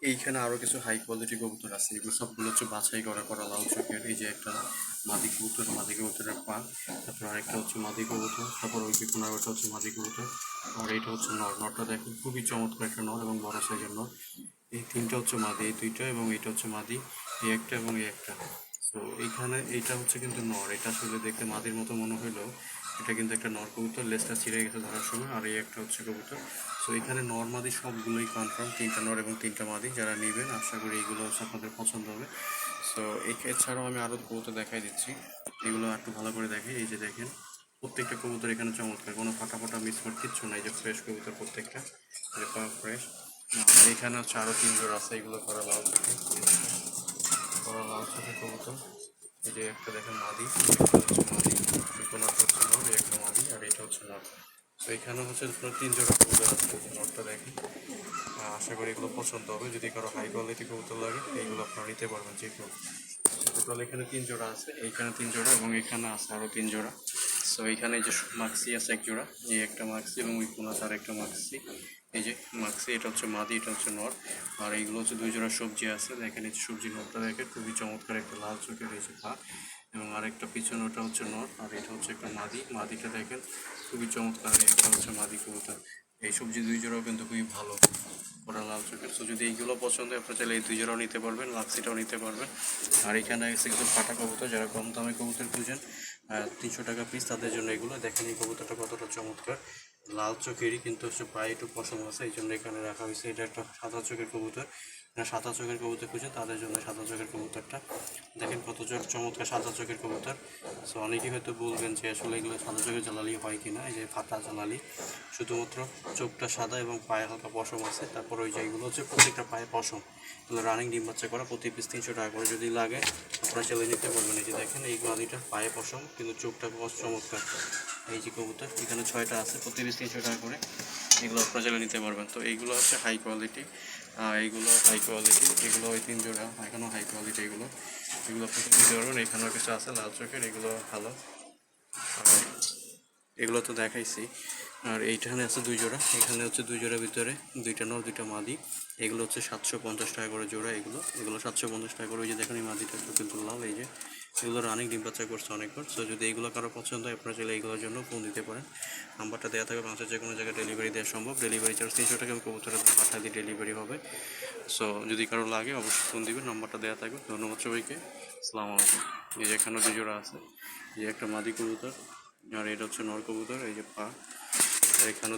এইখানে আরো কিছু হাই কোয়ালিটি কবুতর আছে, এগুলো সবগুলো হচ্ছে বাছাই করা করা লাল চোখের। এই যে একটা মাদি কবুতর, মাদি কবুতরের পা, তারপর আরেকটা হচ্ছে মাদি কবুতর, তারপর ওই যে কোনার ওটা হচ্ছে মাদি কবুতর, আর এইটা হচ্ছে নর। নরটা দেখুন খুবই চমৎকার একটা নর এবং বড় সাইজের নর। এই তিনটা হচ্ছে মাদি, এই দুইটা এবং এইটা হচ্ছে মাদি, এই একটা এবং এই একটা। তো এইখানে এইটা হচ্ছে কিন্তু নর, এটা আসলে দেখতে মাদির মতো মনে হইলেও এটা কিন্তু একটা নর কবুতর, লেজটা ছিঁড়ে গেছে ধরার সময়। আর এই একটা হচ্ছে কবুতর। সো এখানে নর মাদি সবগুলোই কনফার্ম, তিনটা নর এবং তিনটা মাদি। যারা নেবেন আশা করি এইগুলো হচ্ছে আপনাদের পছন্দ হবে। সো এছাড়াও আমি আরও কবুতর দেখাই দিচ্ছি, এগুলো একটু ভালো করে দেখে। এই যে দেখেন প্রত্যেকটা কবুতর এখানে চমৎকার, কোনো ফাটা ফাটা মিসমার্ক কিচ্ছু নাই, যে ফ্রেশ কবুতর প্রত্যেকটা, ফ্রেশ। এখানে হচ্ছে আরও তিন জোড়া আছে, এগুলো করা লাল চোখে, করা লাল চোখে কবুতর। এই যে একটা দেখেন মাদি, একটা হচ্ছে মাদি, কোনাটা হচ্ছে নর, এই একটা মাদি, আর এটা হচ্ছে নর। তো এখানে হচ্ছে আপনার তিন জোড়া কবুতর আছে, নরটা দেখি। আশা করি এগুলো পছন্দ হবে। যদি কারো হাই কোয়ালিটি কবুতর লাগে এইগুলো আপনারা নিতে পারবেন যে কেউ। টোটাল এখানে তিন জোড়া আছে, এইখানে তিন জোড়া এবং এখানে আছে আরও তিন জোড়া। সো এইখানে এই যে মাক্সি আছে এক জোড়া, এই একটা মাক্সি এবং ওই কোনাতে আর একটা মাক্সি। এই যে মাক্সি, এটা হচ্ছে মাদি, এটা হচ্ছে নর। আর এইগুলো হচ্ছে দুই জোড়া সবজি আছে, দেখেন এই যে সবজির নরটা দেখেন খুবই চমৎকার, একটা লাল চোখের এই যে পা, এবং আরেকটা পিছনে ওটা হচ্ছে নর, আর এটা হচ্ছে একটা মাদি। মাদিটা দেখেন খুবই চমৎকার, একটা হচ্ছে মাদি কবুতর। এই সবজি দুই জোড়াও কিন্তু খুবই ভালো, ওরা লাল চোখের। তো যদি এইগুলো পছন্দ হয় আপনারা চাইলে এই দুই জোড়াও নিতে পারবেন, লাক্সিটাও নিতে পারবেন। আর এখানে এসে একদম ফাটা কবুতর, যারা কম দামে কবুতর খুঁজেন 300 টাকা পিস, তাদের জন্য এগুলো। দেখেন এই কবুতরটা কতটা চমৎকার, লাল চোখেরই কিন্তু হচ্ছে প্রায় একটু পশম আছে, এই জন্য এখানে রাখা হয়েছে। এটা একটা সাদা চোখের কবুতর, সাদা চোখের কবুতর খুঁজে তাদের জন্য সাদা চোখের কবুতরটা দেখেন কত চমৎকার সাদা চোখের কবুতর। সো অনেকেই হয়তো বলবেন যে আসলে এগুলো সাদা চোখের জালালি হয় কিনা, এই যে ফাটা জালালি, শুধুমাত্র চোখটা সাদা এবং পায়ে হালকা পশম আছে। তারপর ওই যে এগুলো হচ্ছে প্রত্যেকটা পায়ে পশম, এগুলো রানিং ডিম বাচ্চা করা, প্রতি পিস 300 টাকা করে। যদি লাগে আপনারা চাইলে নিতে পারবেন। এই যে দেখেন এই গাড়িটা পায়ে পশম কিন্তু চোখটা চমৎকার। এই যে কবুতর এখানে 6টা আছে, প্রতি পিস 300 টাকা করে, এগুলো আপনারা চাইলে নিতে পারবেন। তো এইগুলো হচ্ছে হাই কোয়ালিটি, এইগুলো হাই কোয়ালিটি, এগুলো ওই তিন জোড়া এখানেও হাই কোয়ালিটি। এগুলো এগুলো আপনি নিতে পারবেন। এখানেও কিছু আছে লাল চোখের, এগুলো ভালো। আর এগুলো তো দেখাইছি। আর এইখানে আছে দুই জোড়া, এখানে হচ্ছে দুই জোড়ার ভিতরে দুইটা নর দুইটা মাদি। এগুলো হচ্ছে 750 টাকা করে জোড়া, এগুলো 750 টাকা করে। ওই যে দেখেন এই মাদিটা একটু কিন্তু লাল, এই যে এগুলো রানিং ডিম বাচ্চা করছে অনেকবার। সো যদি এগুলো কারো পছন্দ হয় আপনারা চাইলে এইগুলোর জন্য ফোন দিতে পারেন। নাম্বারটা দেওয়া থাকবে, বাংলাদেশের যে কোনো জায়গায় ডেলিভারি দেওয়া সম্ভব। ডেলিভারি চার্জ 300 টাকা, কবুতরে পাঠা দিয়ে ডেলিভারি হবে। সো যদি কারো লাগে অবশ্যই ফোন দিবেন, নাম্বারটা দেওয়া থাকবে। ধন্যবাদ সবাইকে, আসসালামু আলাইকুম। এই যে এখানেও দুই জোড়া আছে, এই যে একটা মাদি কবুতর, আর এটা হচ্ছে নর কবুতর। এই যে পা, এখানে